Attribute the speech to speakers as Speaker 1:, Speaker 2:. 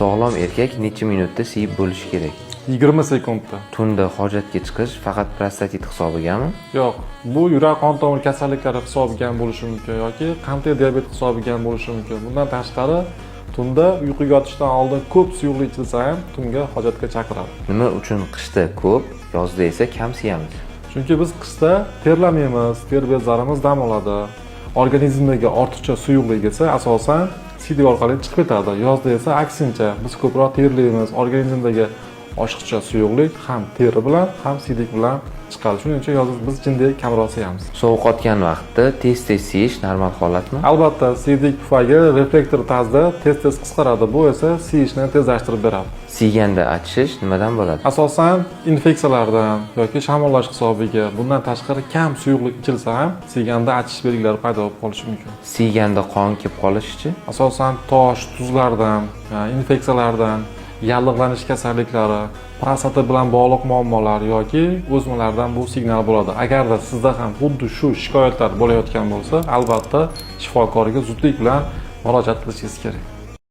Speaker 1: Sog'lom erkak necha minutda siyib bo'lishi kerak?
Speaker 2: 20 sekundda.
Speaker 1: Tunda hojatga chiqish faqat prostatit hisobigami?
Speaker 2: Yo'q, bu yurak qon tomir kasalliklari hisobiga ham bo'lishi mumkin yoki qandli diabet hisobiga ham bo'lishi mumkin. Bundan tashqari, tunda uyquga yotishdan oldin ko'p suyuqlik ichilsa ham tunga hojatga chaqiradi.
Speaker 1: Nima uchun qishda ko'p, yozda esa kam siyamiz?
Speaker 2: Chunki biz qishda terlamaymiz, ter bezlarimiz dam oladi. Organizmdagi ortiqcha suyuqlik esa asosan siydik orqali chiqib ketadi. Yozda esa aksincha, biz ko'proq terlaymiz. Organizmdagi oshiqcha suyuqlik ham teri bilan, ham siydik bilan chiqadi. Shuning uchun yozda biz jinday kamroq siyamiz.
Speaker 1: Sovqotgan vaqtda tez-tez siyish normal holatmi?
Speaker 2: Albatta, siydik pufagi reflektor tarzda tez-tez qisqaradi. Bu esa siyishni tezlashtirib beradi.
Speaker 1: Siyganda achishish nimadan bo'ladi?
Speaker 2: Asosan infeksiyalardan yoki shamollash hisobiga, bundan tashqari kam suyuqlik ichilsa ham siyganda achish belgilari paydo bo'lib qolishi mumkin.
Speaker 1: Siyganda qon kelib qolishi-chi?
Speaker 2: Asosan tosh, tuzlardan, infeksiyalardan, yallig'lanish kasalliklari, prostata bilan bog'liq muammolar yoki o'smalardan bu signal bo'ladi. Agarda sizda ham xuddi shu shikoyatlar bo'layotgan bo'lsa, albatta shifokorga zudlik bilan murojaat qilishingiz kerak.